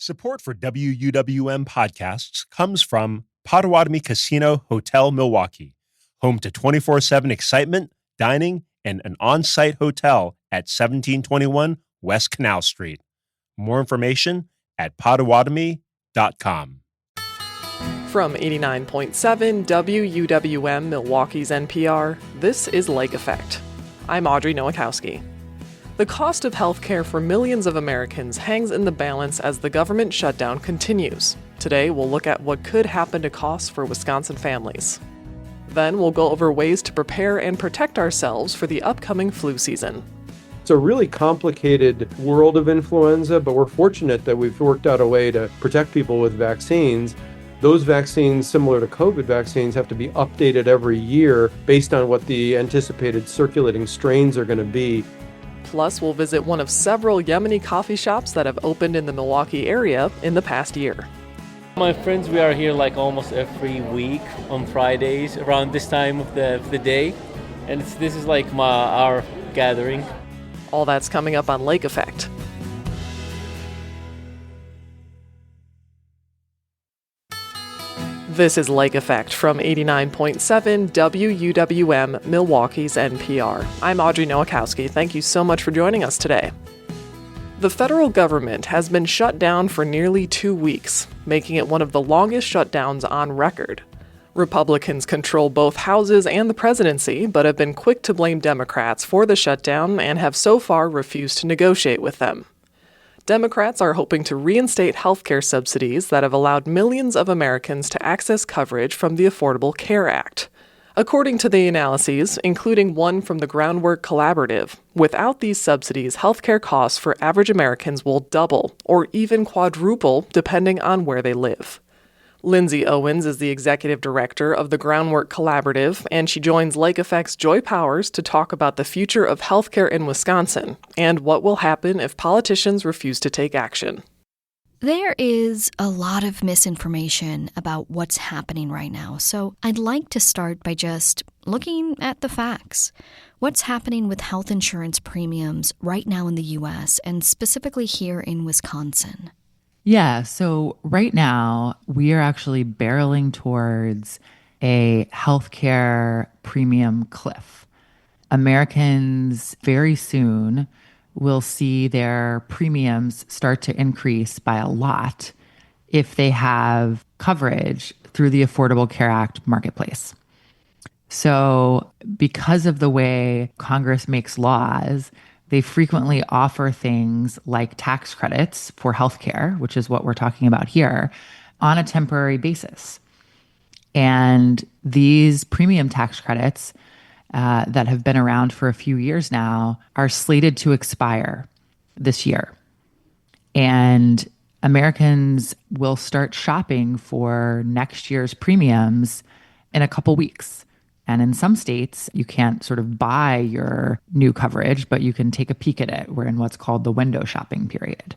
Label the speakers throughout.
Speaker 1: Support for WUWM podcasts comes from Potawatomi Casino Hotel Milwaukee, home to 24/7 excitement, dining, and an on-site hotel at 1721 West Canal Street. More information at potawatomi.com.
Speaker 2: From 89.7 WUWM Milwaukee's NPR, this is Lake Effect. I'm Audrey Nowakowski. The cost of healthcare for millions of Americans hangs in the balance as the government shutdown continues. Today, we'll look at what could happen to costs for Wisconsin families. Then we'll go over ways to prepare and protect ourselves for the upcoming flu season.
Speaker 3: It's a really complicated world of influenza, but we're fortunate that we've worked out a way to protect people with vaccines. Those vaccines, similar to COVID vaccines, have to be updated every year based on what the anticipated circulating strains are going to be.
Speaker 2: Plus, we'll visit one of several Yemeni coffee shops that have opened in the Milwaukee area in the past year.
Speaker 4: My friends, we are here like almost every week on Fridays around this time of the day. And this is like our gathering.
Speaker 2: All that's coming up on Lake Effect. This is Lake Effect from 89.7 WUWM Milwaukee's NPR. I'm Audrey Nowakowski. Thank you so much for joining us today. The federal government has been shut down for nearly 2 weeks, making it one of the longest shutdowns on record. Republicans control both houses and the presidency, but have been quick to blame Democrats for the shutdown and have so far refused to negotiate with them. Democrats are hoping to reinstate healthcare subsidies that have allowed millions of Americans to access coverage from the Affordable Care Act. According to the analyses, including one from the Groundwork Collaborative, without these subsidies, healthcare costs for average Americans will double or even quadruple depending on where they live. Lindsay Owens is the executive director of the Groundwork Collaborative, and she joins Lake Effect's Joy Powers to talk about the future of healthcare in Wisconsin and what will happen if politicians refuse to take action.
Speaker 5: There is a lot of misinformation about what's happening right now, so I'd like to start by just looking at the facts. What's happening with health insurance premiums right now in the U.S., and specifically here in Wisconsin?
Speaker 6: Yeah, so right now we are actually barreling towards a healthcare premium cliff. Americans very soon will see their premiums start to increase by a lot if they have coverage through the Affordable Care Act marketplace. So because of the way Congress makes laws, they frequently offer things like tax credits for healthcare, which is what we're talking about here, on a temporary basis. And these premium tax credits that have been around for a few years now are slated to expire this year. And Americans will start shopping for next year's premiums in a couple weeks. And in some states, you can't sort of buy your new coverage, but you can take a peek at it. We're in what's called the window shopping period.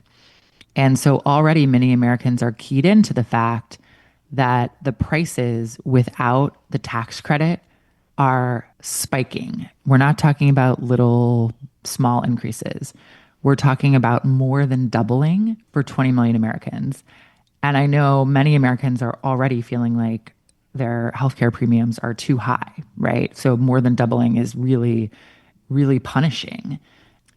Speaker 6: And so already many Americans are keyed into the fact that the prices without the tax credit are spiking. We're not talking about little, small increases. We're talking about more than doubling for 20 million Americans. And I know many Americans are already feeling like their healthcare premiums are too high, right? So more than doubling is really, really punishing.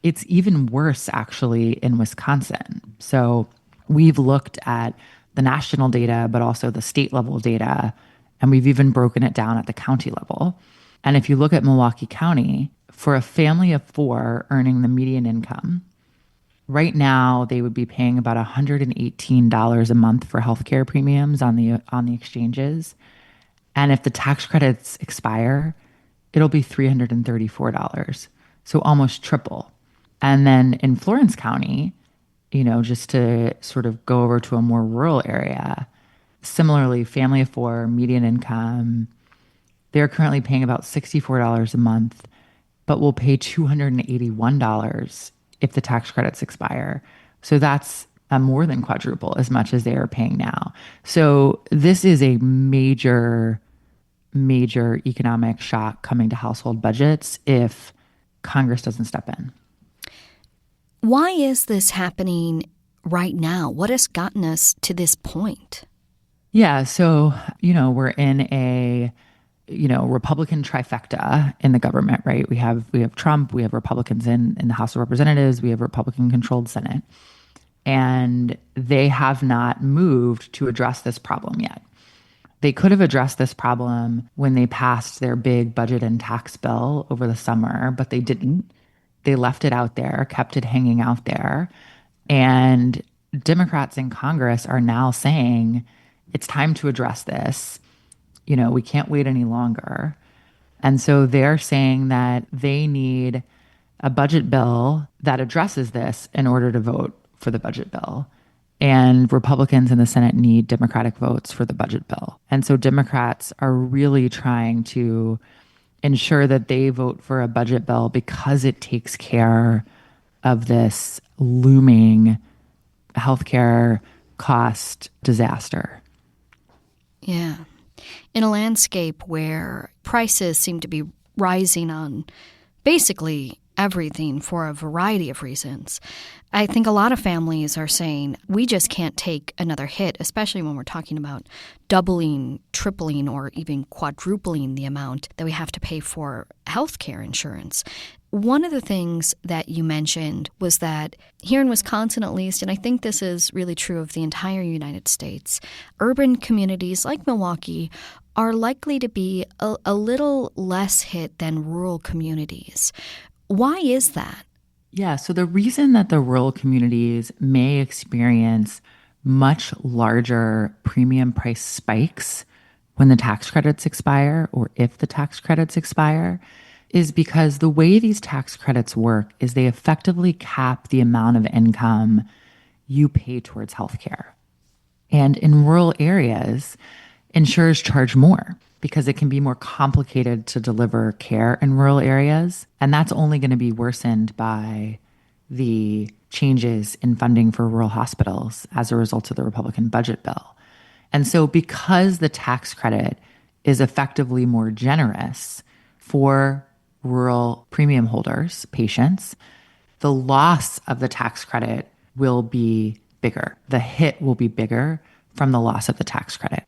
Speaker 6: It's even worse actually in Wisconsin. So we've looked at the national data, but also the state level data, and we've even broken it down at the county level. And if you look at Milwaukee County, for a family of 4 earning the median income, right now they would be paying about $118 a month for healthcare premiums on the exchanges. And if the tax credits expire, it'll be $334. So almost triple. And then in Florence County, just to sort of go over to a more rural area, similarly, family of 4, median income, they're currently paying about $64 a month, but will pay $281 if the tax credits expire. So that's a more than quadruple as much as they are paying now. So this is a major economic shock coming to household budgets if Congress doesn't step in.
Speaker 5: Why is this happening right now? What has gotten us to this point?
Speaker 6: Yeah. So, we're in a, Republican trifecta in the government, right? We have Trump, we have Republicans in the House of Representatives, we have Republican controlled Senate, and they have not moved to address this problem yet. They could have addressed this problem when they passed their big budget and tax bill over the summer, but they didn't. They left it out there, kept it hanging out there. And Democrats in Congress are now saying it's time to address this. We can't wait any longer. And so they're saying that they need a budget bill that addresses this in order to vote for the budget bill. And Republicans in the Senate need Democratic votes for the budget bill. And so Democrats are really trying to ensure that they vote for a budget bill because it takes care of this looming healthcare cost disaster.
Speaker 5: Yeah. In a landscape where prices seem to be rising on basically everything for a variety of reasons, I think a lot of families are saying we just can't take another hit, especially when we're talking about doubling, tripling, or even quadrupling the amount that we have to pay for healthcare insurance. One of the things that you mentioned was that here in Wisconsin, at least, and I think this is really true of the entire United States, urban communities like Milwaukee are likely to be a little less hit than rural communities. Why is that?
Speaker 6: Yeah, so the reason that the rural communities may experience much larger premium price spikes when the tax credits expire, or if the tax credits expire, is because the way these tax credits work is they effectively cap the amount of income you pay towards healthcare. And in rural areas, insurers charge more because it can be more complicated to deliver care in rural areas. And that's only going to be worsened by the changes in funding for rural hospitals as a result of the Republican budget bill. And so because the tax credit is effectively more generous for rural premium holders, patients, the loss of the tax credit will be bigger. The hit will be bigger from the loss of the tax credit.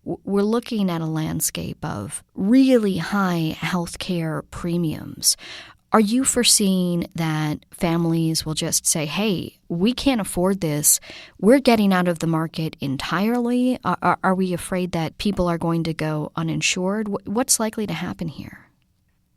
Speaker 5: We're looking at a landscape of really high healthcare premiums. Are you foreseeing that families will just say, hey, we can't afford this, we're getting out of the market entirely? Are we afraid that people are going to go uninsured? What's likely to happen here?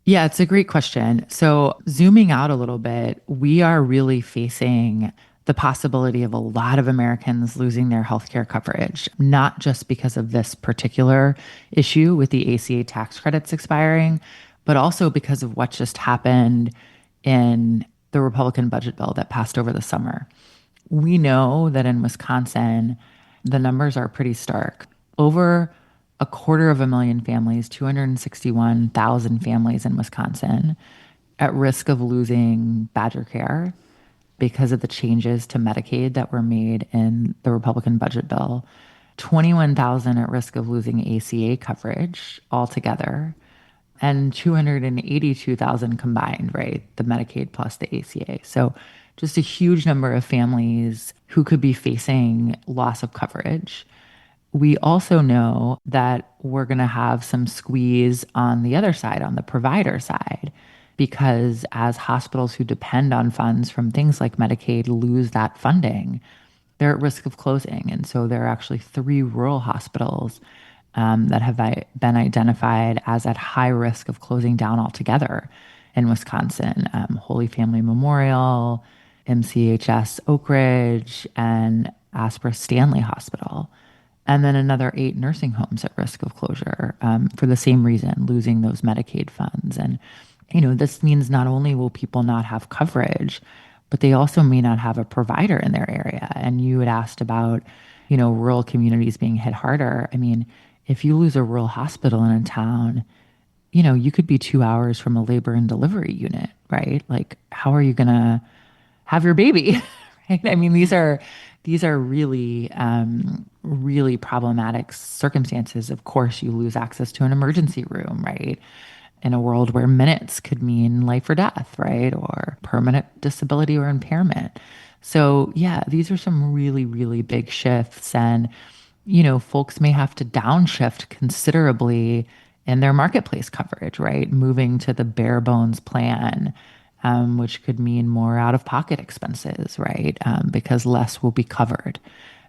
Speaker 6: Yeah, it's a great question. So zooming out a little bit, we are really facing the possibility of a lot of Americans losing their healthcare coverage, not just because of this particular issue with the ACA tax credits expiring, but also because of what just happened in the Republican budget bill that passed over the summer. We know that in Wisconsin, the numbers are pretty stark. Over 250,000 families, 261,000 families in Wisconsin at risk of losing Badger Care because of the changes to Medicaid that were made in the Republican budget bill. 21,000 at risk of losing ACA coverage altogether, and 282,000 combined, right? The Medicaid plus the ACA. So just a huge number of families who could be facing loss of coverage. We also know that we're going to have some squeeze on the other side, on the provider side, because as hospitals who depend on funds from things like Medicaid lose that funding, they're at risk of closing. And so there are actually 3 rural hospitals that have been identified as at high risk of closing down altogether in Wisconsin. Holy Family Memorial, MCHS Oak Ridge, and Aspra Stanley Hospital. And then another 8 nursing homes at risk of closure for the same reason, losing those Medicaid funds. And, this means not only will people not have coverage, but they also may not have a provider in their area. And you had asked about, rural communities being hit harder. I mean, if you lose a rural hospital in a town, you could be 2 hours from a labor and delivery unit, right? Like, how are you going to have your baby? Right? I mean, these are really, really problematic circumstances. Of course, you lose access to an emergency room, right? in a world where minutes could mean life or death, right? Or permanent disability or impairment. So yeah, these are some really, really big shifts. And, folks may have to downshift considerably in their marketplace coverage, right? Moving to the bare bones plan, which could mean more out of pocket expenses, right? Because less will be covered,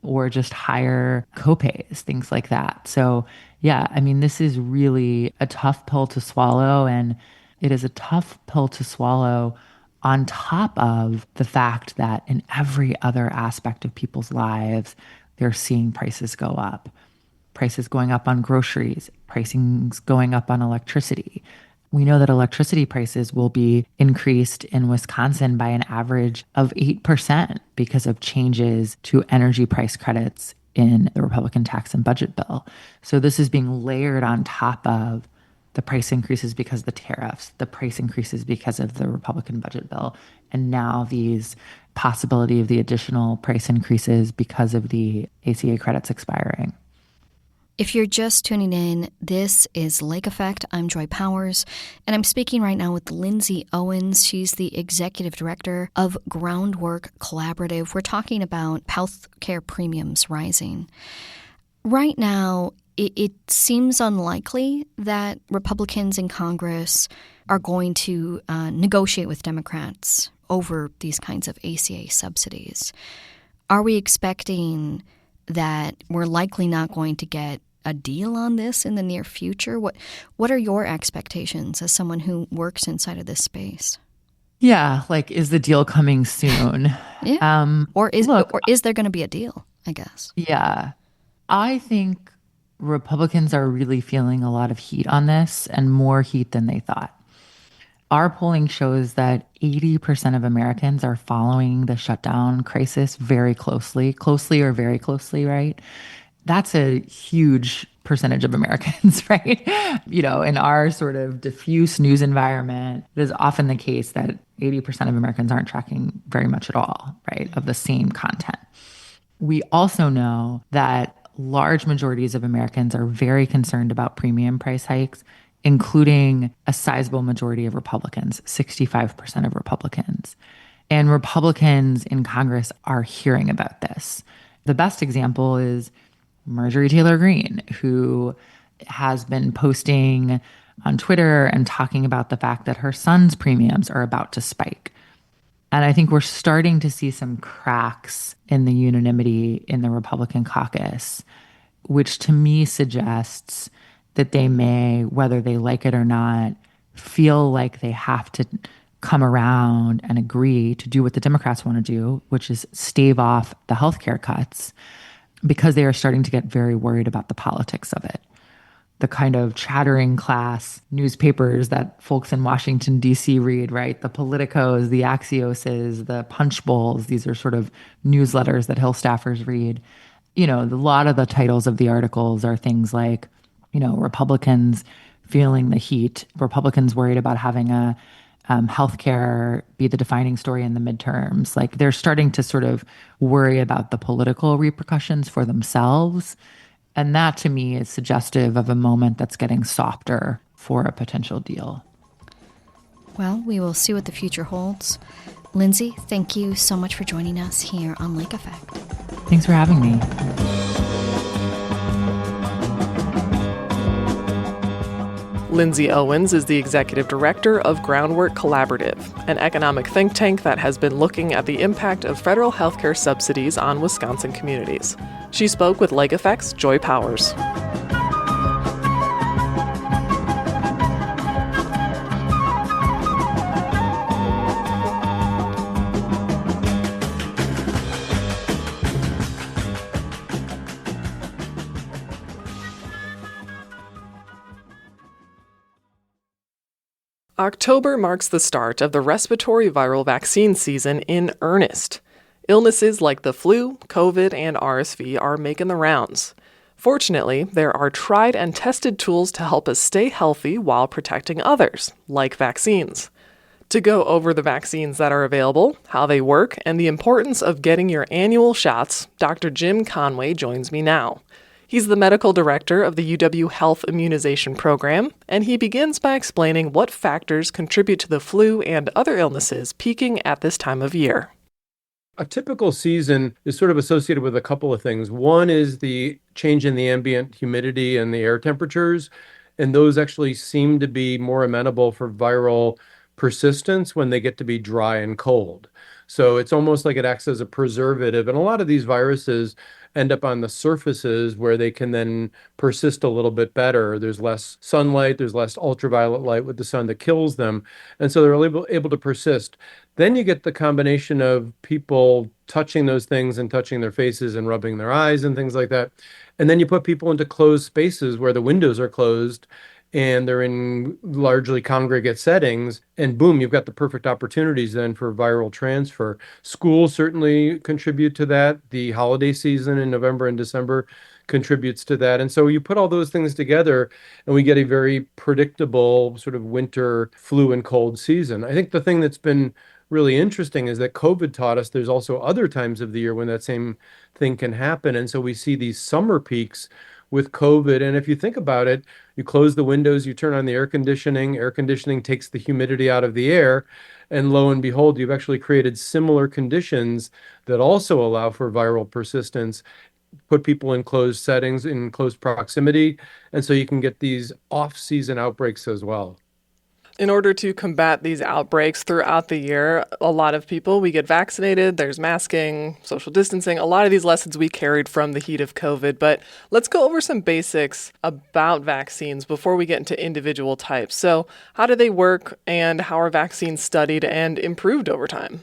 Speaker 6: or just higher copays, things like that. So, yeah, I mean, this is really a tough pill to swallow. And it is a tough pill to swallow on top of the fact that in every other aspect of people's lives, they're seeing prices go up. Prices going up on groceries, pricing's going up on electricity. We know that electricity prices will be increased in Wisconsin by an average of 8% because of changes to energy price credits in the Republican tax and budget bill. So this is being layered on top of the price increases because of the tariffs, the price increases because of the Republican budget bill, and now these possibility of the additional price increases because of the ACA credits expiring.
Speaker 5: If you're just tuning in, this is Lake Effect. I'm Joy Powers, and I'm speaking right now with Lindsay Owens. She's the executive director of Groundwork Collaborative. We're talking about healthcare premiums rising. Right now, it seems unlikely that Republicans in Congress are going to negotiate with Democrats over these kinds of ACA subsidies. Are we expecting that we're likely not going to get a deal on this in the near future? What are your expectations as someone who works inside of this space?
Speaker 6: Yeah, like, is the deal coming soon?
Speaker 5: Yeah. Or is there going to be a deal, I guess?
Speaker 6: Yeah. I think Republicans are really feeling a lot of heat on this, and more heat than they thought. Our polling shows that 80% of Americans are following the shutdown crisis very closely or very closely, right? That's a huge percentage of Americans, right? In our sort of diffuse news environment, it is often the case that 80% of Americans aren't tracking very much at all, right, of the same content. We also know that large majorities of Americans are very concerned about premium price hikes, including a sizable majority of Republicans, 65% of Republicans. And Republicans in Congress are hearing about this. The best example is Marjorie Taylor Greene, who has been posting on Twitter and talking about the fact that her son's premiums are about to spike. And I think we're starting to see some cracks in the unanimity in the Republican caucus, which to me suggests that they may, whether they like it or not, feel like they have to come around and agree to do what the Democrats want to do, which is stave off the healthcare cuts, because they are starting to get very worried about the politics of it. The kind of chattering class newspapers that folks in Washington, D.C. read, right? The Politicos, the Axioses, the Punch Bowls, these are sort of newsletters that Hill staffers read. A lot of the titles of the articles are things like, Republicans feeling the heat, Republicans worried about having a healthcare be the defining story in the midterms. Like, they're starting to sort of worry about the political repercussions for themselves. And that to me is suggestive of a moment that's getting softer for a potential deal.
Speaker 5: Well, we will see what the future holds. Lindsay, thank you so much for joining us here on Lake Effect.
Speaker 6: Thanks for having me.
Speaker 2: Lindsay Owens is the executive director of Groundwork Collaborative, an economic think tank that has been looking at the impact of federal healthcare subsidies on Wisconsin communities. She spoke with Lake Effect's Joy Powers. October marks the start of the respiratory viral vaccine season in earnest. Illnesses like the flu, COVID, and RSV are making the rounds. Fortunately, there are tried and tested tools to help us stay healthy while protecting others, like vaccines. To go over the vaccines that are available, how they work, and the importance of getting your annual shots, Dr. Jim Conway joins me now. He's the medical director of the UW Health Immunization Program, and he begins by explaining what factors contribute to the flu and other illnesses peaking at this time of year.
Speaker 3: A typical season is sort of associated with a couple of things. One is the change in the ambient humidity and the air temperatures, and those actually seem to be more amenable for viral persistence when they get to be dry and cold. So it's almost like it acts as a preservative, and a lot of these viruses end up on the surfaces where they can then persist a little bit better. There's less sunlight, there's less ultraviolet light with the sun that kills them, and so they're able to persist. Then you get the combination of people touching those things and touching their faces and rubbing their eyes and things like that. And then you put people into closed spaces where the windows are closed and they're in largely congregate settings, and boom, you've got the perfect opportunities then for viral transfer. Schools certainly contribute to that. The holiday season in November and December contributes to that. And so you put all those things together and we get a very predictable sort of winter flu and cold season. I think the thing that's been really interesting is that COVID taught us there's also other times of the year when that same thing can happen. And so we see these summer peaks with COVID. And if you think about it, you close the windows, you turn on the air conditioning takes the humidity out of the air. And lo and behold, you've actually created similar conditions that also allow for viral persistence, put people in closed settings, in close proximity. And so you can get these off-season outbreaks as well.
Speaker 2: In order to combat these outbreaks throughout the year, a lot of people, we get vaccinated, there's masking, social distancing, a lot of these lessons we carried from the heat of COVID. But let's go over some basics about vaccines before we get into individual types. So how do they work and how are vaccines studied and improved over time?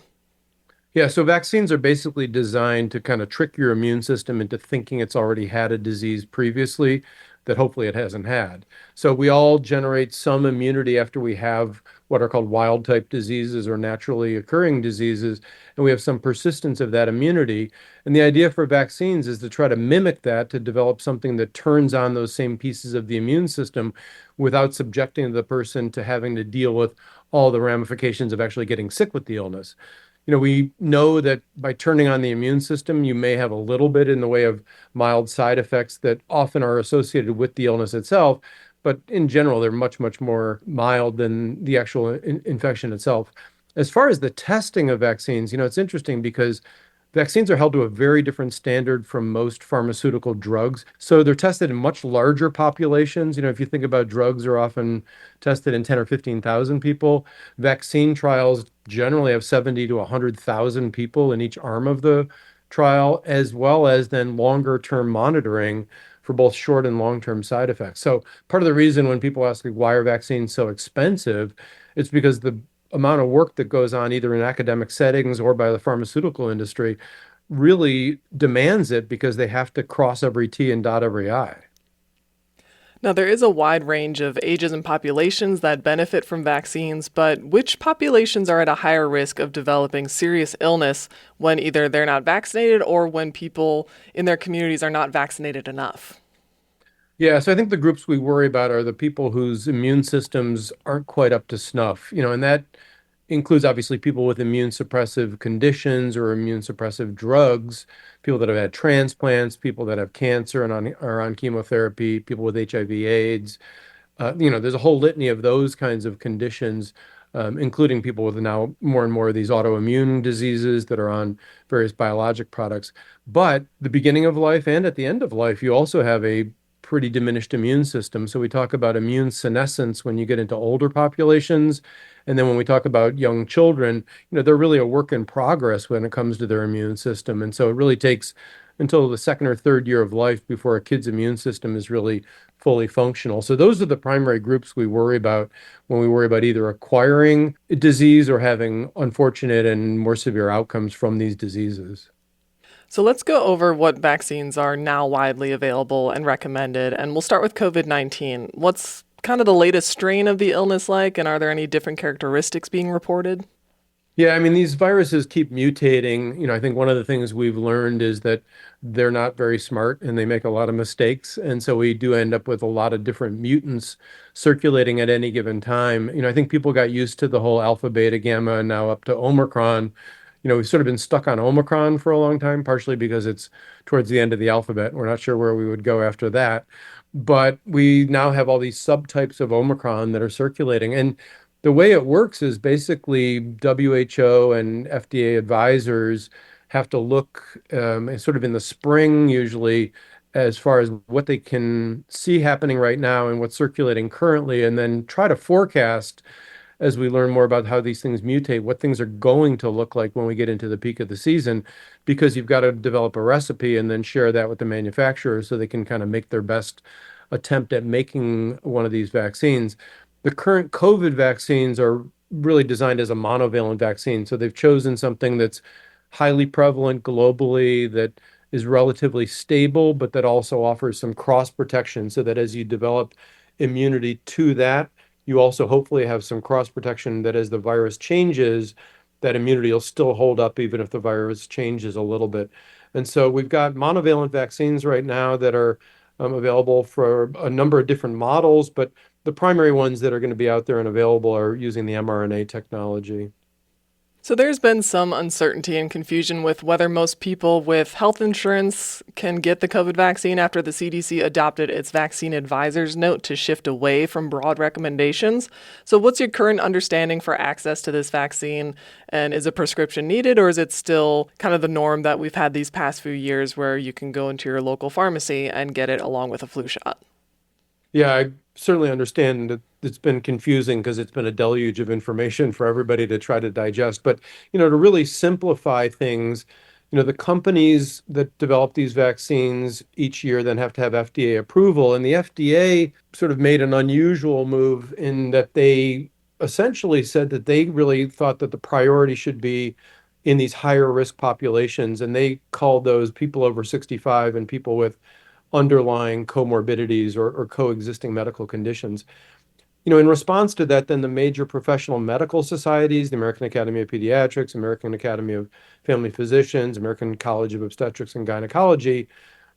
Speaker 3: Yeah, so vaccines are basically designed to kind of trick your immune system into thinking it's already had a disease previously that hopefully it hasn't had. So we all generate some immunity after we have what are called wild type diseases or naturally occurring diseases, and we have some persistence of that immunity. And the idea for vaccines is to try to mimic that, to develop something that turns on those same pieces of the immune system without subjecting the person to having to deal with all the ramifications of actually getting sick with the illness. We know that by turning on the immune system, you may have a little bit in the way of mild side effects that often are associated with the illness itself. But in general, they're much, much more mild than the actual infection itself. As far as the testing of vaccines, it's interesting because vaccines are held to a very different standard from most pharmaceutical drugs. So they're tested in much larger populations. If you think about drugs are often tested in 10 or 15,000 people. Vaccine trials generally have 70 to 100,000 people in each arm of the trial, as well as then longer term monitoring for both short and long-term side effects. So part of the reason when people ask, like, why are vaccines so expensive, it's because the amount of work that goes on either in academic settings or by the pharmaceutical industry really demands it because they have to cross every T and dot every I.
Speaker 2: Now, there is a wide range of ages and populations that benefit from vaccines, but which populations are at a higher risk of developing serious illness when either they're not vaccinated or when people in their communities are not vaccinated enough?
Speaker 3: Yeah, so I think the groups we worry about are the people whose immune systems aren't quite up to snuff, and that includes obviously people with immune suppressive conditions or immune suppressive drugs, people that have had transplants, people that have cancer and are on chemotherapy, people with HIV/AIDS. There's a whole litany of those kinds of conditions, including people with now more and more of these autoimmune diseases that are on various biologic products. But the beginning of life and at the end of life, you also have a pretty diminished immune system. So we talk about immune senescence when you get into older populations. And then when we talk about young children, they're really a work in progress when it comes to their immune system. And so it really takes until the second or third year of life before a kid's immune system is really fully functional. So those are the primary groups we worry about when we worry about either acquiring a disease or having unfortunate and more severe outcomes from these diseases.
Speaker 2: So let's go over what vaccines are now widely available and recommended. And we'll start with COVID-19. What's kind of the latest strain of the illness like, and are there any different characteristics being reported?
Speaker 3: Yeah, I mean, these viruses keep mutating. I think one of the things we've learned is that they're not very smart and they make a lot of mistakes. And so we do end up with a lot of different mutants circulating at any given time. I think people got used to the whole alpha, beta, gamma, and now up to Omicron. We've sort of been stuck on Omicron for a long time, partially because it's towards the end of the alphabet. We're not sure where we would go after that. But we now have all these subtypes of Omicron that are circulating. And the way it works is basically WHO and FDA advisors have to look sort of in the spring, usually, as far as what they can see happening right now and what's circulating currently, and then try to forecast as we learn more about how these things mutate, what things are going to look like when we get into the peak of the season, because you've got to develop a recipe and then share that with the manufacturers so they can kind of make their best attempt at making one of these vaccines. The current COVID vaccines are really designed as a monovalent vaccine. So they've chosen something that's highly prevalent globally, that is relatively stable, but that also offers some cross protection so that as you develop immunity to that, you also hopefully have some cross protection that as the virus changes, that immunity will still hold up even if the virus changes a little bit. And so we've got monovalent vaccines right now that are available for a number of different models, but the primary ones that are going to be out there and available are using the mRNA technology.
Speaker 2: So there's been some uncertainty and confusion with whether most people with health insurance can get the COVID vaccine after the CDC adopted its vaccine advisor's note to shift away from broad recommendations. So what's your current understanding for access to this vaccine? And is a prescription needed, or is it still kind of the norm that we've had these past few years where you can go into your local pharmacy and get it along with a flu shot?
Speaker 3: Yeah, I certainly understand that it's been confusing because it's been a deluge of information for everybody to try to digest. But, to really simplify things, the companies that develop these vaccines each year then have to have FDA approval. And the FDA sort of made an unusual move in that they essentially said that they really thought that the priority should be in these higher risk populations. And they called those people over 65 and people with underlying comorbidities or coexisting medical conditions. In response to that, then the major professional medical societies, the American Academy of Pediatrics, American Academy of Family Physicians, American College of Obstetrics and Gynecology,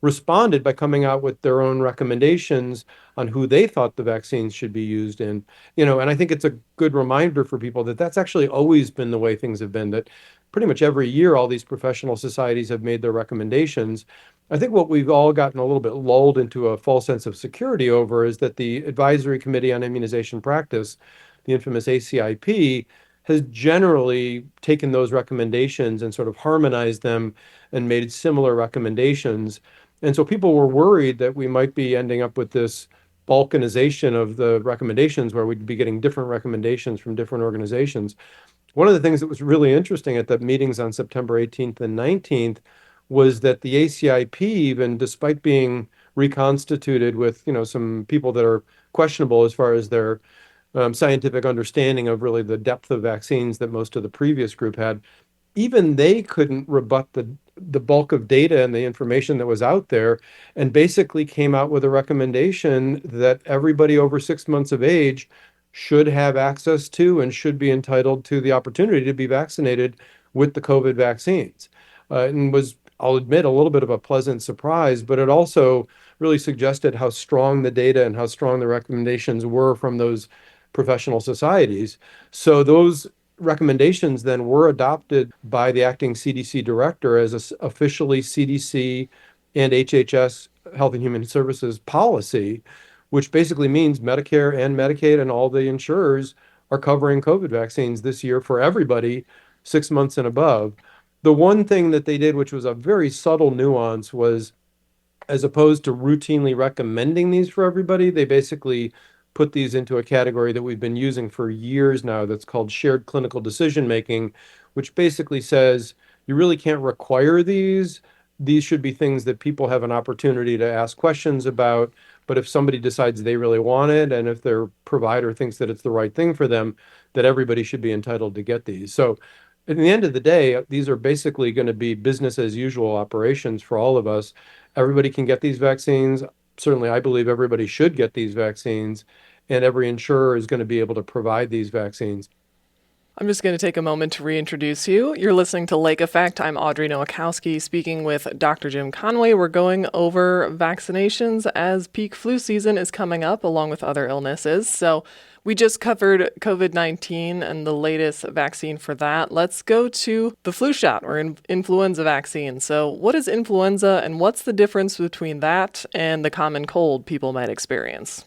Speaker 3: responded by coming out with their own recommendations on who they thought the vaccines should be used in. And I think it's a good reminder for people that that's actually always been the way things have been, that pretty much every year all these professional societies have made their recommendations. I think what we've all gotten a little bit lulled into a false sense of security over is that the Advisory Committee on Immunization Practice, the infamous ACIP, has generally taken those recommendations and sort of harmonized them and made similar recommendations. And so people were worried that we might be ending up with this balkanization of the recommendations where we'd be getting different recommendations from different organizations. One of the things that was really interesting at the meetings on September 18th and 19th was that the ACIP, even despite being reconstituted with, some people that are questionable as far as their scientific understanding of really the depth of vaccines that most of the previous group had, even they couldn't rebut the bulk of data and the information that was out there, and basically came out with a recommendation that everybody over 6 months of age should have access to and should be entitled to the opportunity to be vaccinated with the COVID vaccines. And was, I'll admit, a little bit of a pleasant surprise, but it also really suggested how strong the data and how strong the recommendations were from those professional societies. So those recommendations then were adopted by the acting CDC director as officially CDC and HHS Health and Human Services policy, which basically means Medicare and Medicaid and all the insurers are covering COVID vaccines this year for everybody 6 months and above. The one thing that they did, which was a very subtle nuance, was as opposed to routinely recommending these for everybody, they basically put these into a category that we've been using for years now that's called shared clinical decision making, which basically says you really can't require these. These should be things that people have an opportunity to ask questions about. But if somebody decides they really want it, and if their provider thinks that it's the right thing for them, that everybody should be entitled to get these. So at the end of the day, these are basically going to be business as usual operations for all of us. Everybody can get these vaccines. Certainly, I believe everybody should get these vaccines, and every insurer is going to be able to provide these vaccines.
Speaker 2: I'm just going to take a moment to reintroduce you. You're listening to Lake Effect. I'm Audrey Nowakowski speaking with Dr. Jim Conway. We're going over vaccinations as peak flu season is coming up, along with other illnesses. So we just covered COVID-19 and the latest vaccine for that. Let's go to the flu shot or influenza vaccine. So what is influenza and what's the difference between that and the common cold people might experience?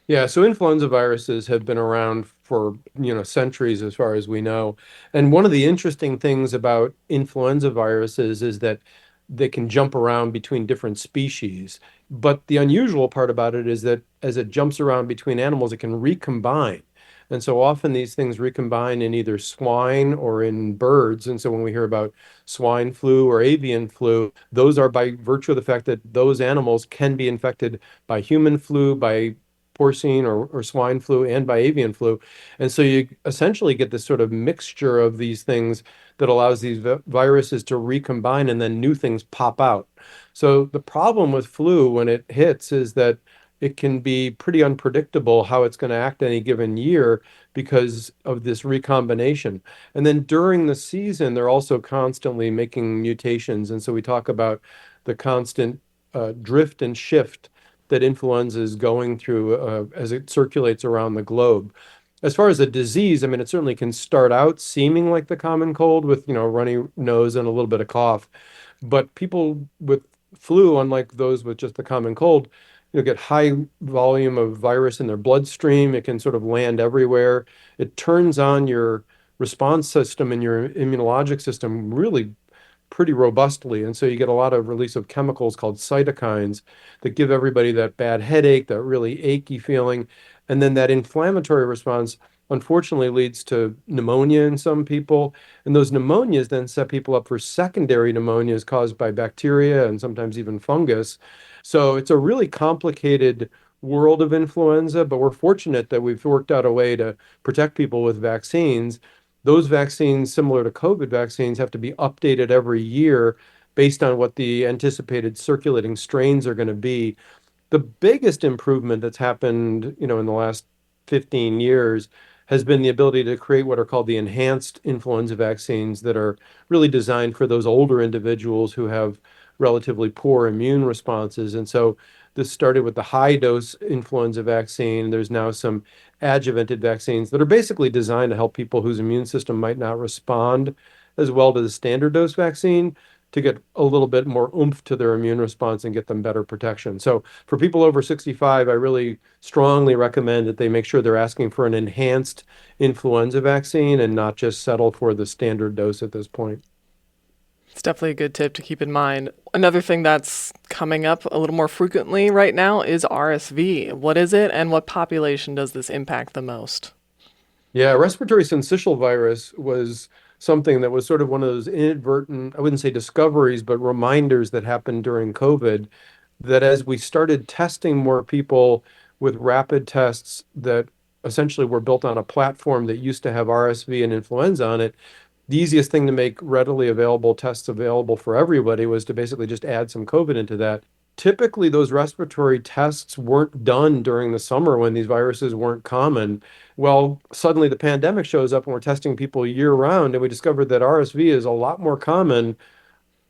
Speaker 3: Yeah, so influenza viruses have been around for, centuries as far as we know. And one of the interesting things about influenza viruses is that they can jump around between different species. But the unusual part about it is that as it jumps around between animals, it can recombine. And so often these things recombine in either swine or in birds. And so when we hear about swine flu or avian flu, those are by virtue of the fact that those animals can be infected by human flu, by porcine or swine flu, and by avian flu. And so you essentially get this sort of mixture of these things that allows these viruses to recombine and then new things pop out. So the problem with flu when it hits is that it can be pretty unpredictable how it's going to act any given year because of this recombination. And then during the season, they're also constantly making mutations. And so we talk about the constant drift and shift that influenza is going through as it circulates around the globe. As far as a disease, I mean, it certainly can start out seeming like the common cold with, a runny nose and a little bit of cough. But people with flu, unlike those with just the common cold, get high volume of virus in their bloodstream. It can sort of land everywhere. It turns on your response system and your immunologic system really pretty robustly. And so you get a lot of release of chemicals called cytokines that give everybody that bad headache, that really achy feeling. And then that inflammatory response, unfortunately, leads to pneumonia in some people. And those pneumonias then set people up for secondary pneumonias caused by bacteria and sometimes even fungus. So it's a really complicated world of influenza, but we're fortunate that we've worked out a way to protect people with vaccines. Those vaccines, similar to COVID vaccines, have to be updated every year based on what the anticipated circulating strains are going to be. The biggest improvement that's happened, in the last 15 years has been the ability to create what are called the enhanced influenza vaccines that are really designed for those older individuals who have relatively poor immune responses. And so this started with the high dose influenza vaccine. There's now some adjuvanted vaccines that are basically designed to help people whose immune system might not respond as well to the standard dose vaccine to get a little bit more oomph to their immune response and get them better protection. So for people over 65, I really strongly recommend that they make sure they're asking for an enhanced influenza vaccine and not just settle for the standard dose at this point.
Speaker 2: It's definitely a good tip to keep in mind. Another thing that's coming up a little more frequently right now is RSV. What is it and what population does this impact the most?
Speaker 3: Yeah, respiratory syncytial virus was something that was sort of one of those inadvertent, I wouldn't say discoveries, but reminders that happened during COVID, that as we started testing more people with rapid tests that essentially were built on a platform that used to have RSV and influenza on it, the easiest thing to make readily available tests available for everybody was to basically just add some COVID into that. Typically, those respiratory tests weren't done during the summer when these viruses weren't common. Well, suddenly the pandemic shows up and we're testing people year round, and we discovered that RSV is a lot more common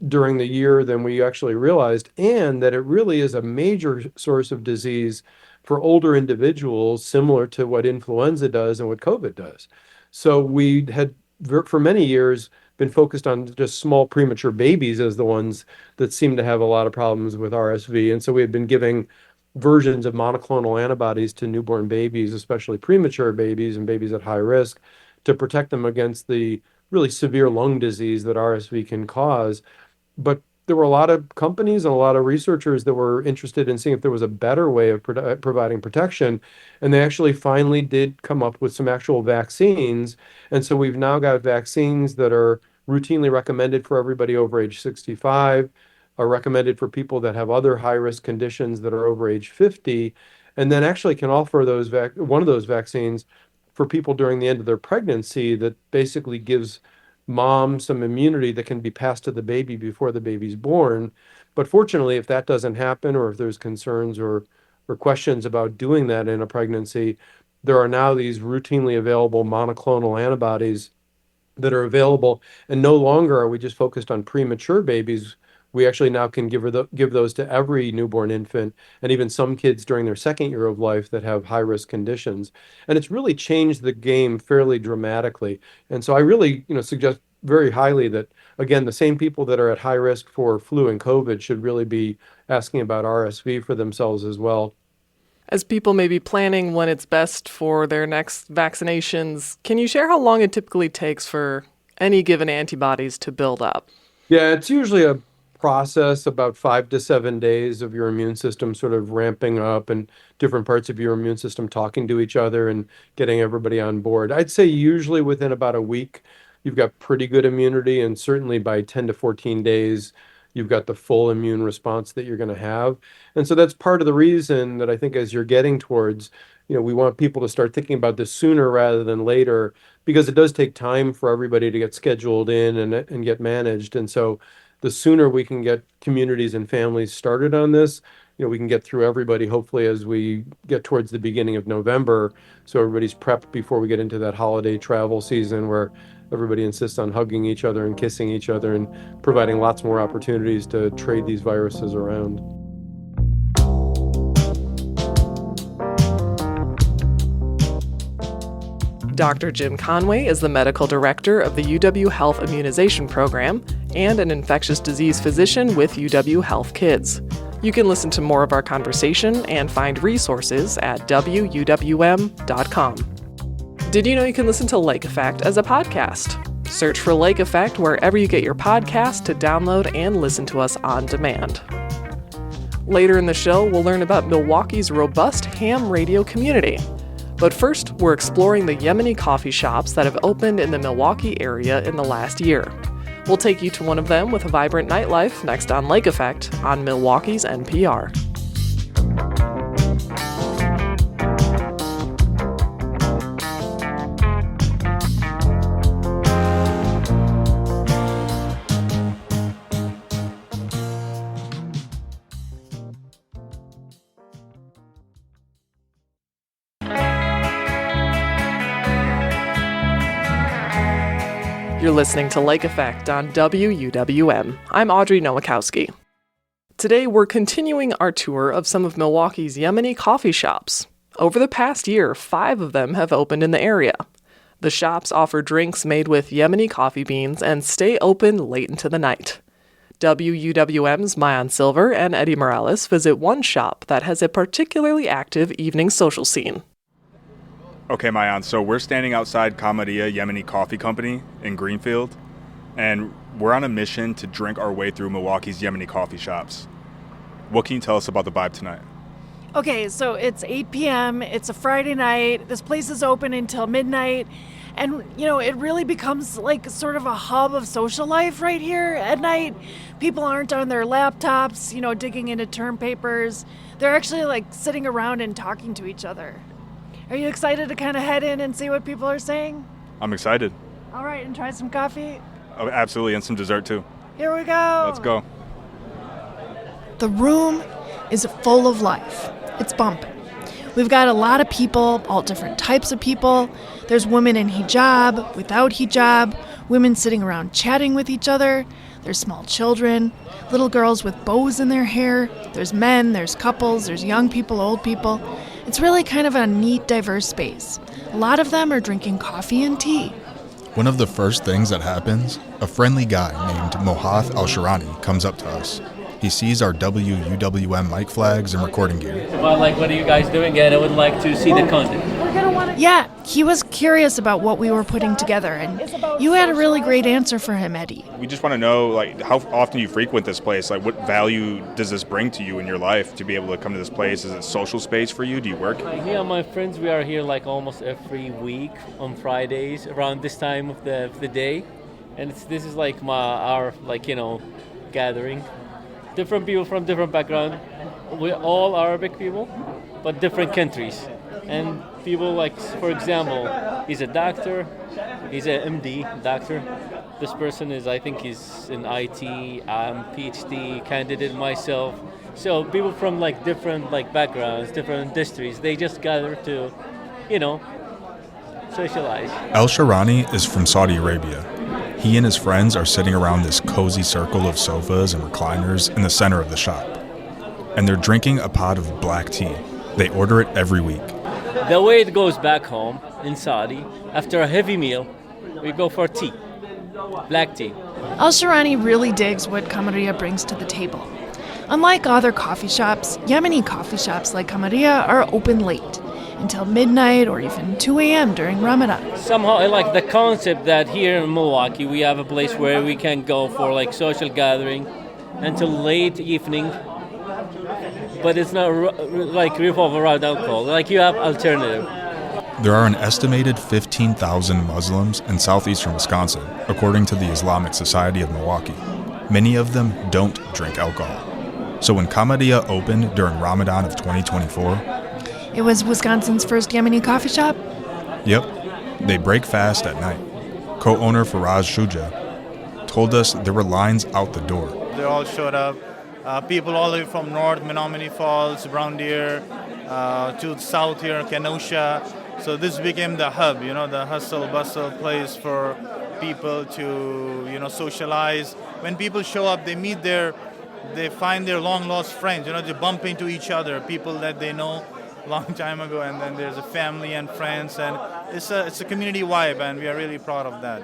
Speaker 3: during the year than we actually realized, and that it really is a major source of disease for older individuals, similar to what influenza does and what COVID does. So we had, for many years, been focused on just small premature babies as the ones that seem to have a lot of problems with RSV. And so we had been giving versions of monoclonal antibodies to newborn babies, especially premature babies and babies at high risk, to protect them against the really severe lung disease that RSV can cause. But there were a lot of companies and a lot of researchers that were interested in seeing if there was a better way of providing protection. And they actually finally did come up with some actual vaccines. And so we've now got vaccines that are routinely recommended for everybody over age 65, are recommended for people that have other high-risk conditions that are over age 50, and then actually can offer one of those vaccines for people during the end of their pregnancy that basically gives mom some immunity that can be passed to the baby before the baby's born. But fortunately, if that doesn't happen, or if there's concerns or questions about doing that in a pregnancy, there are now these routinely available monoclonal antibodies that are available, and no longer are we just focused on premature babies. We actually now can give those to every newborn infant, and even some kids during their second year of life that have high risk conditions. And it's really changed the game fairly dramatically. And so I really, suggest very highly that, again, the same people that are at high risk for flu and COVID should really be asking about RSV for themselves as well.
Speaker 2: As people may be planning when it's best for their next vaccinations, can you share how long it typically takes for any given antibodies to build up?
Speaker 3: Yeah, it's usually a process about 5 to 7 days of your immune system sort of ramping up and different parts of your immune system talking to each other and getting everybody on board. I'd say usually within about a week, you've got pretty good immunity, and certainly by 10 to 14 days, you've got the full immune response that you're going to have. And so that's part of the reason that I think as you're getting towards, we want people to start thinking about this sooner rather than later, because it does take time for everybody to get scheduled in and get managed. And so the sooner we can get communities and families started on this, we can get through everybody, hopefully, as we get towards the beginning of November. So everybody's prepped before we get into that holiday travel season where everybody insists on hugging each other and kissing each other and providing lots more opportunities to trade these viruses around.
Speaker 2: Dr. Jim Conway is the medical director of the UW Health Immunization Program and an infectious disease physician with UW Health Kids. You can listen to more of our conversation and find resources at wuwm.com. Did you know you can listen to Lake Effect as a podcast? Search for Lake Effect wherever you get your podcast to download and listen to us on demand. Later in the show, we'll learn about Milwaukee's robust ham radio community. But first, we're exploring the Yemeni coffee shops that have opened in the Milwaukee area in the last year. We'll take you to one of them with a vibrant nightlife next on Lake Effect on Milwaukee's NPR. You're listening to Lake Effect on WUWM. I'm Audrey Nowakowski. Today, we're continuing our tour of some of Milwaukee's Yemeni coffee shops. Over the past year, 5 of them have opened in the area. The shops offer drinks made with Yemeni coffee beans and stay open late into the night. WUWM's Mayan Silver and Eddie Morales visit one shop that has a particularly active evening social scene.
Speaker 7: Okay, Mayan, so we're standing outside Kamaria Yemeni Coffee Company in Greenfield, and we're on a mission to drink our way through Milwaukee's Yemeni coffee shops. What can you tell us about the vibe tonight?
Speaker 8: Okay, so it's 8 p.m., it's a Friday night, this place is open until midnight, and, it really becomes like sort of a hub of social life right here at night. People aren't on their laptops, digging into term papers. They're actually, sitting around and talking to each other. Are you excited to kind of head in and see what people are saying?
Speaker 7: I'm excited.
Speaker 8: All right, and try some coffee?
Speaker 7: Oh, absolutely, and some dessert too.
Speaker 8: Here we go.
Speaker 7: Let's go.
Speaker 8: The room is full of life. It's bumping. We've got a lot of people, all different types of people. There's women in hijab, without hijab, women sitting around chatting with each other. There's small children, little girls with bows in their hair. There's men, there's couples, there's young people, old people. It's really kind of a neat, diverse space. A lot of them are drinking coffee and tea.
Speaker 9: One of the first things that happens, a friendly guy named Mohath Al-Shirani comes up to us. He sees our WUWM mic flags and recording gear.
Speaker 4: Well, what are you guys doing? And I would like to see the content.
Speaker 8: Yeah, he was curious about what we were putting together, and you had a really great answer for him, Eddie.
Speaker 7: We just want to know, how often you frequent this place. What value does this bring to you in your life to be able to come to this place? Is it a social space for you? Do you work?
Speaker 4: Me and my friends, we are here almost every week on Fridays around this time of the day, and this is our gathering. Different people from different backgrounds. We're all Arabic people, but different countries. And people for example, he's a doctor, he's an MD, doctor. This person is, I think he's an IT, PhD candidate myself. So people from different backgrounds, different industries, they just gather to, socialize.
Speaker 9: El Sharani is from Saudi Arabia. He and his friends are sitting around this cozy circle of sofas and recliners in the center of the shop. And they're drinking a pot of black tea. They order it every week.
Speaker 4: The way it goes back home in Saudi, after a heavy meal, we go for tea, black tea.
Speaker 8: Al-Sharani really digs what Kamaria brings to the table. Unlike other coffee shops, Yemeni coffee shops like Kamaria are open late, until midnight or even 2 a.m. during Ramadan.
Speaker 4: Somehow I like the concept that here in Milwaukee we have a place where we can go for like social gathering until late evening, but it's not like revolve around alcohol. Like you have alternative.
Speaker 9: There are an estimated 15,000 Muslims in southeastern Wisconsin, according to the Islamic Society of Milwaukee. Many of them don't drink alcohol. So when Kamaria opened during Ramadan of 2024,
Speaker 8: it was Wisconsin's first Yemeni coffee shop?
Speaker 9: Yep. They break fast at night. Co-owner Faraz Shuja told us there were lines out the door.
Speaker 10: They all showed up. People all the way from north, Menominee Falls, Brown Deer, to south here, Kenosha. So this became the hub, the hustle bustle place for people to, socialize. When people show up, they find their long lost friends, they bump into each other, people that they know long time ago, and then there's a family and friends, and it's a community vibe, and we are really proud of that.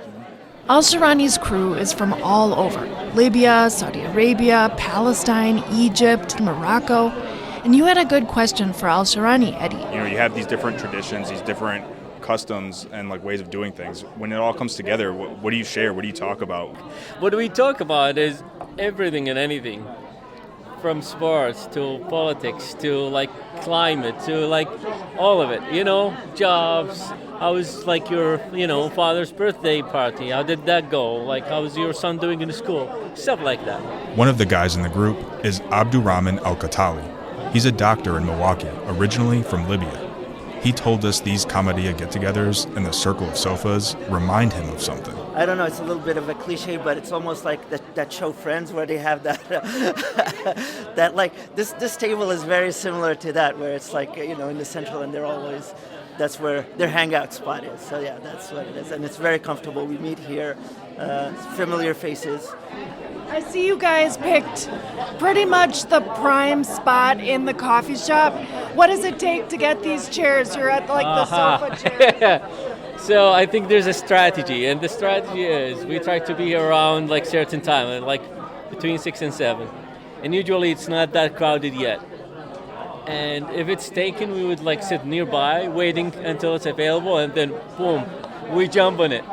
Speaker 8: Al-Sharani's crew is from all over: Libya, Saudi Arabia, Palestine, Egypt, Morocco. And you had a good question for Al-Sharani, Eddie.
Speaker 7: You have these different traditions, these different customs and like ways of doing things. When it all comes together, what do you share? What do you talk about?
Speaker 4: What we talk about is everything and anything. From sports to politics to like climate to like all of it, jobs. How was like your, father's birthday party? How did that go? Like how was your son doing in school? Stuff like that.
Speaker 9: One of the guys in the group is Abdurrahman Al-Katali. He's a doctor in Milwaukee, originally from Libya. He told us these Kamaria get-togethers and the circle of sofas remind him of something.
Speaker 11: I don't know, it's a little bit of a cliche, but it's almost like that show Friends where they have that, that like, this table is very similar to that, where it's like, in the central, and that's where their hangout spot is. So yeah, that's what it is. And it's very comfortable. We meet here, familiar faces.
Speaker 8: I see you guys picked pretty much the prime spot in the coffee shop. What does it take to get these chairs? You're at like the sofa chairs.
Speaker 4: So I think there's a strategy, and the strategy is we try to be around like certain time, like between 6 and 7. And usually it's not that crowded yet. And if it's taken, we would like sit nearby, waiting until it's available, and then boom, we jump on it,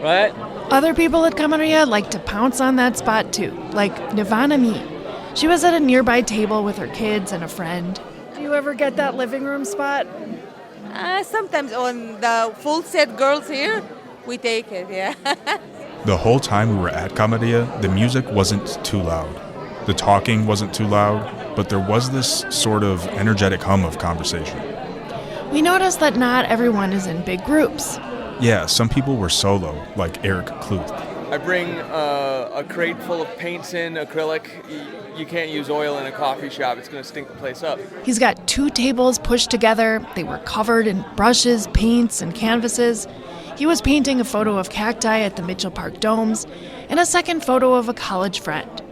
Speaker 4: right?
Speaker 8: Other people at Kamaria like to pounce on that spot too, like Nivana Me. She was at a nearby table with her kids and a friend. Do you ever get that living room spot?
Speaker 12: Sometimes on the full set girls here, we take it, yeah.
Speaker 9: The whole time we were at Kamaria, the music wasn't too loud. The talking wasn't too loud, but there was this sort of energetic hum of conversation.
Speaker 8: We noticed that not everyone is in big groups.
Speaker 9: Yeah, some people were solo, like Eric Kluth.
Speaker 13: I bring a crate full of paints in, acrylic. You can't use oil in a coffee shop. It's going to stink the place up.
Speaker 8: He's got 2 tables pushed together. They were covered in brushes, paints, and canvases. He was painting a photo of cacti at the Mitchell Park Domes and a second photo of a college friend.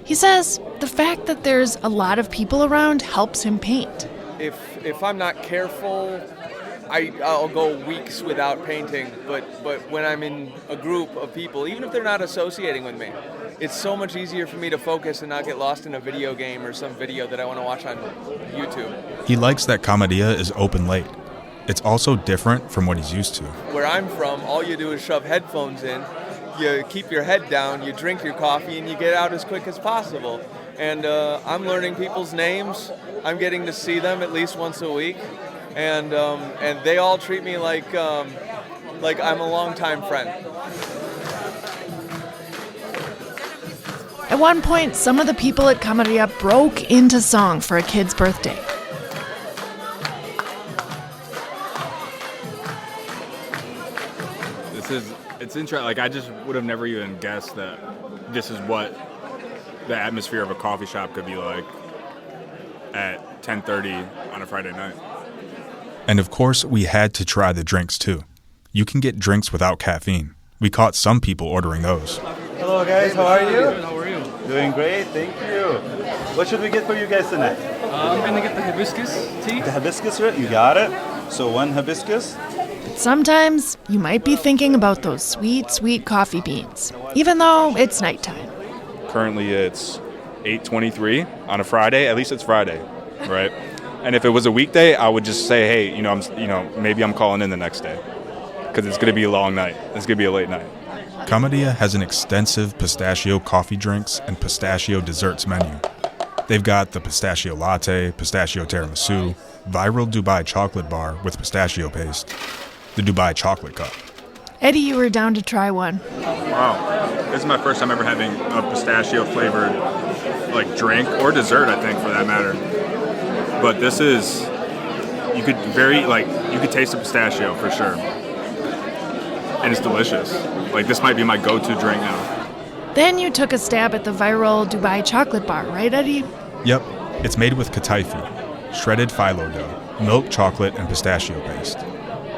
Speaker 8: He says the fact that there's a lot of people around helps him paint.
Speaker 13: If I'm not careful, I'll go weeks without painting, but when I'm in a group of people, even if they're not associating with me, it's so much easier for me to focus and not get lost in a video game or some video that I want to watch on YouTube.
Speaker 9: He likes that Kamaria is open late. It's also different from what he's used to.
Speaker 13: Where I'm from, all you do is shove headphones in, you keep your head down, you drink your coffee, and you get out as quick as possible. And I'm learning people's names. I'm getting to see them at least once a week. And they all treat me like I'm a longtime friend.
Speaker 8: At one point, some of the people at Kamaria broke into song for a kid's birthday.
Speaker 7: It's interesting. Like, I just would have never even guessed that this is what the atmosphere of a coffee shop could be like at 10:30 on a Friday night.
Speaker 9: And of course, we had to try the drinks too. You can get drinks without caffeine. We caught some people ordering those.
Speaker 14: Hello guys, how are you?
Speaker 15: How are you?
Speaker 14: Doing great, thank you. What should we get for you guys tonight?
Speaker 15: I'm gonna get the hibiscus tea.
Speaker 14: The hibiscus, right? You got it. So one hibiscus.
Speaker 8: Sometimes you might be thinking about those sweet, sweet coffee beans, even though it's nighttime.
Speaker 7: Currently it's 8:23 on a Friday. At least it's Friday, right? And if it was a weekday, I would just say, hey, maybe I'm calling in the next day because it's going to be a long night. It's going to be a late night.
Speaker 9: Kamadia has an extensive pistachio coffee drinks and pistachio desserts menu. They've got the pistachio latte, pistachio tiramisu, viral Dubai chocolate bar with pistachio paste, the Dubai chocolate cup.
Speaker 8: Eddie, you were down to try one.
Speaker 7: Wow. This is my first time ever having a pistachio-flavored drink or dessert, I think, for that matter. But this is, you could taste the pistachio for sure. And it's delicious. This might be my go-to drink now.
Speaker 8: Then you took a stab at the viral Dubai chocolate bar, right, Eddie?
Speaker 9: Yep. It's made with kataifi, shredded phyllo dough, milk chocolate, and pistachio paste.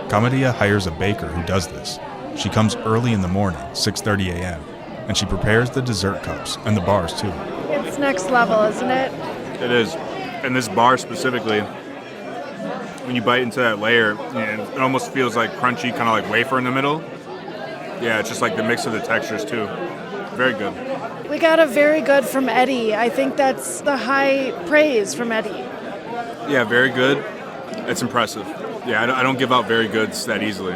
Speaker 9: Kamadia hires a baker who does this. She comes early in the morning, 6:30 a.m., and she prepares the dessert cups and the bars too.
Speaker 8: It's next level, isn't it?
Speaker 7: It is. And this bar specifically, when you bite into that layer, it almost feels like crunchy, kind of like wafer in the middle. Yeah, it's just like the mix of the textures too. Very good.
Speaker 8: We got a very good from Eddie. I think that's the high praise from Eddie.
Speaker 7: Yeah, very good. It's impressive. Yeah, I don't give out very goods that easily.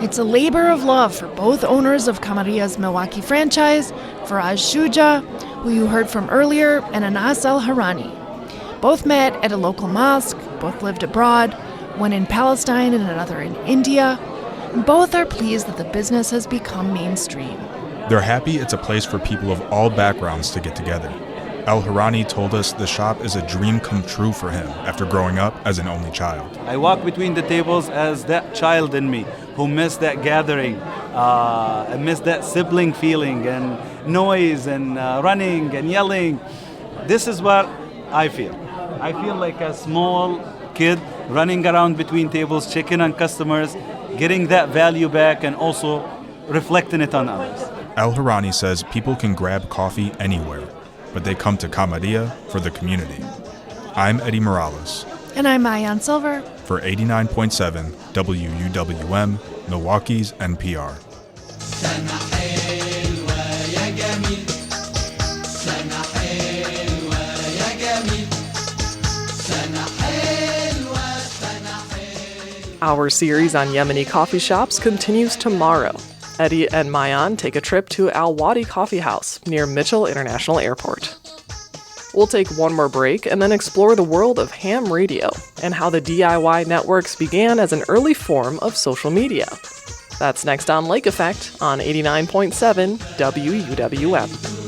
Speaker 8: It's a labor of love for both owners of Kamadia's Milwaukee franchise, Faraz Shuja, who you heard from earlier, and Anas El-Harani. Both met at a local mosque, both lived abroad, one in Palestine and another in India. And both are pleased that the business has become mainstream.
Speaker 9: They're happy it's a place for people of all backgrounds to get together. El-Harani told us the shop is a dream come true for him after growing up as an only child.
Speaker 14: I walk between the tables as that child in me who missed that gathering, I missed that sibling feeling and noise and running and yelling. This is what I feel. I feel like a small kid running around between tables, checking on customers, getting that value back and also reflecting it on others.
Speaker 9: El-Harani says people can grab coffee anywhere, but they come to Kamadia for the community. I'm Eddie Morales.
Speaker 8: And I'm Maayan Silver.
Speaker 9: For 89.7 WUWM, Milwaukee's NPR.
Speaker 2: Our series on Yemeni coffee shops continues tomorrow. Eddie and Maayan take a trip to Al Wadi Coffee House near Mitchell International Airport. We'll take one more break and then explore the world of ham radio and how the DIY networks began as an early form of social media. That's next on Lake Effect on 89.7 WUWM.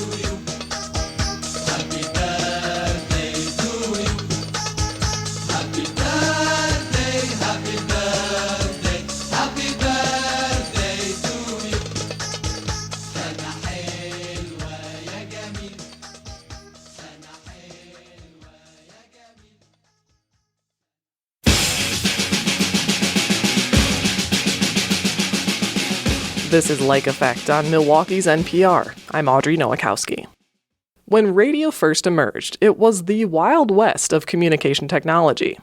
Speaker 2: This is Lake Effect on Milwaukee's NPR. I'm Audrey Nowakowski. When radio first emerged, it was the Wild West of communication technology.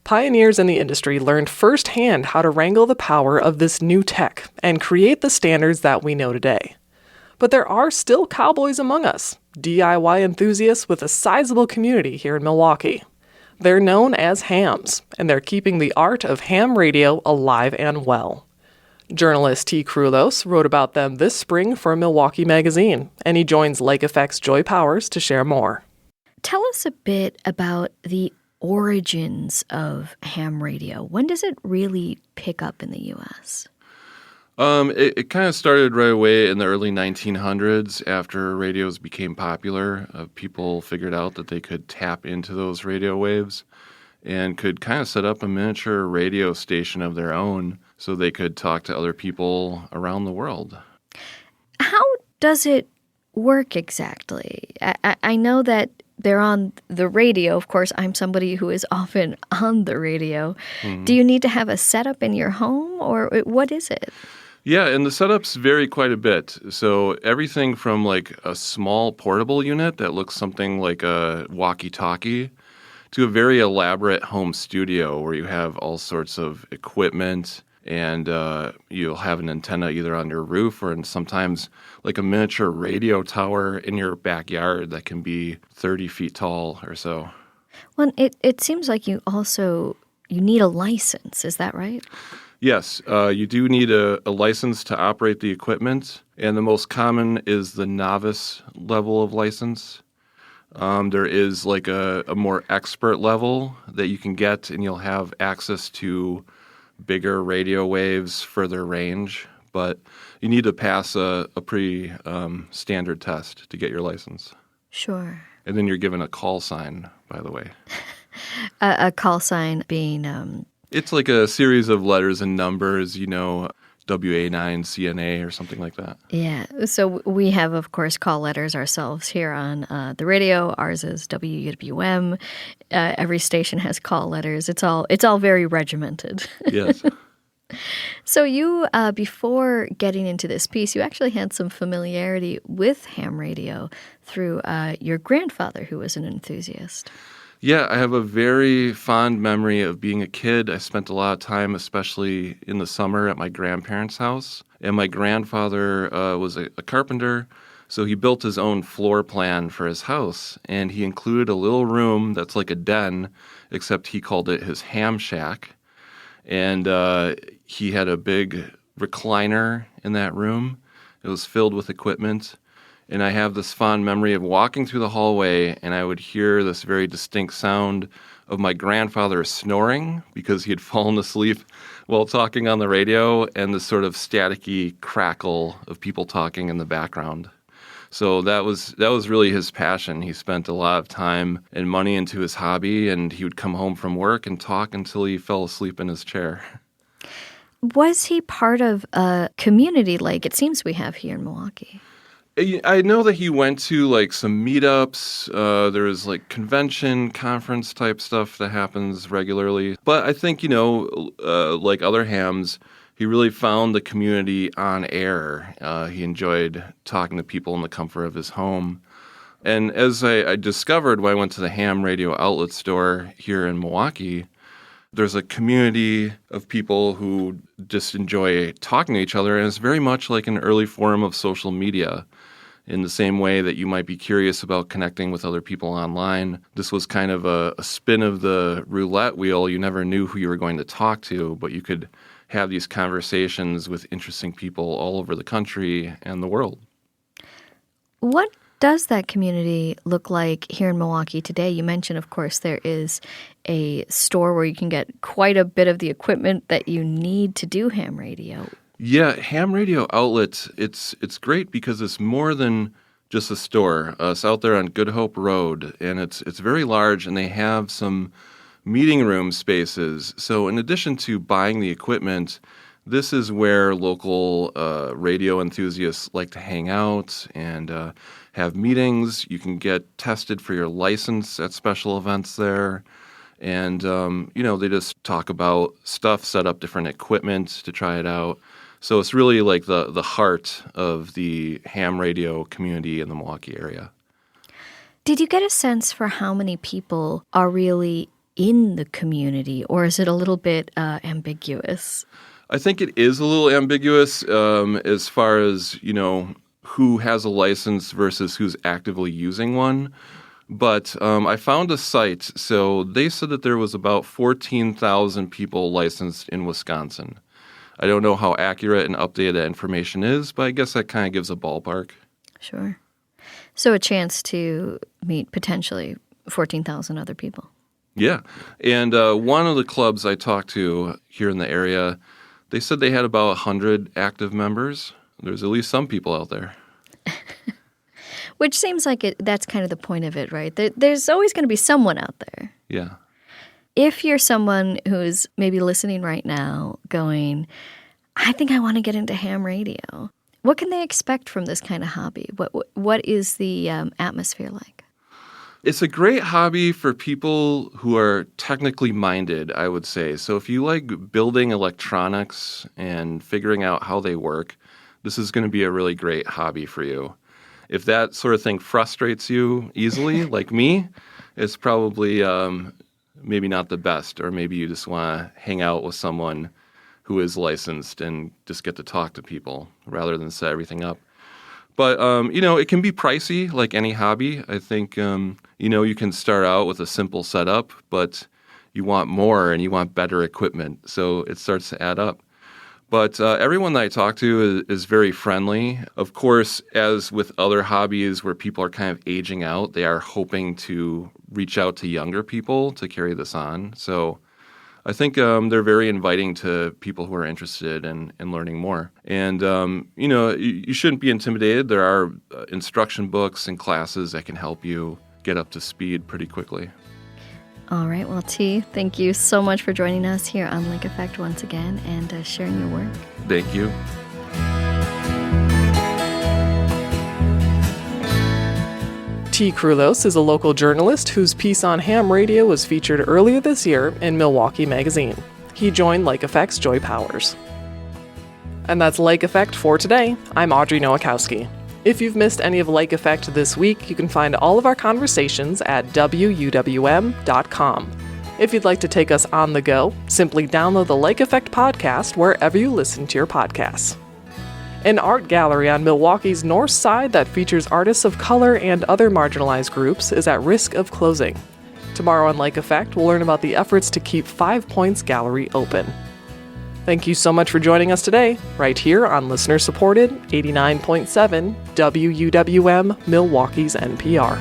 Speaker 2: Pioneers in the industry learned firsthand how to wrangle the power of this new tech and create the standards that we know today. But there are still cowboys among us, DIY enthusiasts with a sizable community here in Milwaukee. They're known as hams, and they're keeping the art of ham radio alive and well. Journalist T. Krulos wrote about them this spring for Milwaukee Magazine, and he joins Lake Effect's Joy Powers to share more.
Speaker 5: Tell us a bit about the origins of ham radio. When does it really pick up in the U.S.?
Speaker 16: It kind of started right away in the early 1900s after radios became popular. People figured out that they could tap into those radio waves and could kind of set up a miniature radio station of their own so they could talk to other people around the world.
Speaker 5: How does it work exactly? I know that they're on the radio. Of course, I'm somebody who is often on the radio.
Speaker 16: Mhm.
Speaker 5: Do you need to have a setup in your home, or what is it?
Speaker 16: Yeah, and the setups vary quite a bit. So everything from like a small portable unit that looks something like a walkie-talkie to a very elaborate home studio where you have all sorts of equipment and you'll have an antenna either on your roof or sometimes like a miniature radio tower in your backyard that can be 30 feet tall or so.
Speaker 5: Well, it seems like you need a license. Is that right?
Speaker 16: Yes, you do need a license to operate the equipment, and the most common is the novice level of license. There is like a more expert level that you can get, and you'll have access to bigger radio waves, further range, but you need to pass a pretty standard test to get your license.
Speaker 5: Sure.
Speaker 16: And then you're given a call sign, by the way.
Speaker 5: A call sign being...
Speaker 16: It's like a series of letters and numbers, WA9 CNA or something like that.
Speaker 5: Yeah. So we have, of course, call letters ourselves here on the radio. Ours is WUWM. Every station has call letters. It's all very regimented.
Speaker 16: Yes.
Speaker 5: So you, before getting into this piece, you actually had some familiarity with ham radio through your grandfather, who was an enthusiast.
Speaker 16: Yeah, I have a very fond memory of being a kid. I spent a lot of time, especially in the summer, at my grandparents' house. And my grandfather was a carpenter, so he built his own floor plan for his house. And he included a little room that's like a den, except he called it his ham shack. And he had a big recliner in that room. It was filled with equipment. And I have this fond memory of walking through the hallway, and I would hear this very distinct sound of my grandfather snoring because he had fallen asleep while talking on the radio, and this sort of staticky crackle of people talking in the background. So that was really his passion. He spent a lot of time and money into his hobby, and he would come home from work and talk until he fell asleep in his chair.
Speaker 5: Was he part of a community like it seems we have here in Milwaukee?
Speaker 16: I know that he went to like some meetups. There's like convention, conference type stuff that happens regularly. But I think, like other hams, he really found the community on air. He enjoyed talking to people in the comfort of his home. And as I discovered when I went to the ham radio outlet store here in Milwaukee, there's a community of people who just enjoy talking to each other, and it's very much like an early form of social media. In the same way that you might be curious about connecting with other people online, this was kind of a spin of the roulette wheel. You never knew who you were going to talk to, but you could have these conversations with interesting people all over the country and the world.
Speaker 5: What does that community look like here in Milwaukee today? You mentioned, of course, there is a store where you can get quite a bit of the equipment that you need to do ham radio.
Speaker 16: Yeah, ham radio outlet, it's great because it's more than just a store. It's out there on Good Hope Road, and it's very large, and they have some meeting room spaces. So in addition to buying the equipment, this is where local radio enthusiasts like to hang out and have meetings. You can get tested for your license at special events there. And, they just talk about stuff, set up different equipment to try it out. So it's really like the heart of the ham radio community in the Milwaukee area.
Speaker 5: Did you get a sense for how many people are really in the community, or is it a little bit ambiguous?
Speaker 16: I think it is a little ambiguous as far as, who has a license versus who's actively using one. But I found a site, so they said that there was about 14,000 people licensed in Wisconsin. I don't know how accurate and updated that information is, but I guess that kind of gives a ballpark.
Speaker 5: Sure. So a chance to meet potentially 14,000 other people.
Speaker 16: Yeah. And one of the clubs I talked to here in the area, they said they had about 100 active members. There's at least some people out there.
Speaker 5: Which seems like that's kind of the point of it, right? There's always going to be someone out there.
Speaker 16: Yeah.
Speaker 5: If you're someone who's maybe listening right now going, I think I want to get into ham radio, what can they expect from this kind of hobby? What is the atmosphere like?
Speaker 16: It's a great hobby for people who are technically minded, I would say. So if you like building electronics and figuring out how they work, this is going to be a really great hobby for you. If that sort of thing frustrates you easily, like me, it's probably maybe not the best, or maybe you just want to hang out with someone who is licensed and just get to talk to people rather than set everything up. But, it can be pricey like any hobby. I think, you can start out with a simple setup, but you want more and you want better equipment. So it starts to add up. But everyone that I talk to is very friendly. Of course, as with other hobbies where people are kind of aging out, they are hoping to reach out to younger people to carry this on. So I think they're very inviting to people who are interested in learning more. And, you shouldn't be intimidated. There are instruction books and classes that can help you get up to speed pretty quickly.
Speaker 5: All right. Well, T, thank you so much for joining us here on Lake Effect once again and sharing your work.
Speaker 16: Thank you.
Speaker 2: T. Krulos is a local journalist whose piece on ham radio was featured earlier this year in Milwaukee Magazine. He joined Lake Effect's Joy Powers. And that's Lake Effect for today. I'm Audrey Nowakowski. If you've missed any of Lake Effect this week, you can find all of our conversations at WUWM.com. If you'd like to take us on the go, simply download the Lake Effect podcast wherever you listen to your podcasts. An art gallery on Milwaukee's north side that features artists of color and other marginalized groups is at risk of closing. Tomorrow on Lake Effect, we'll learn about the efforts to keep 5 Points Gallery open. Thank you so much for joining us today, right here on listener-supported 89.7 WUWM, Milwaukee's NPR.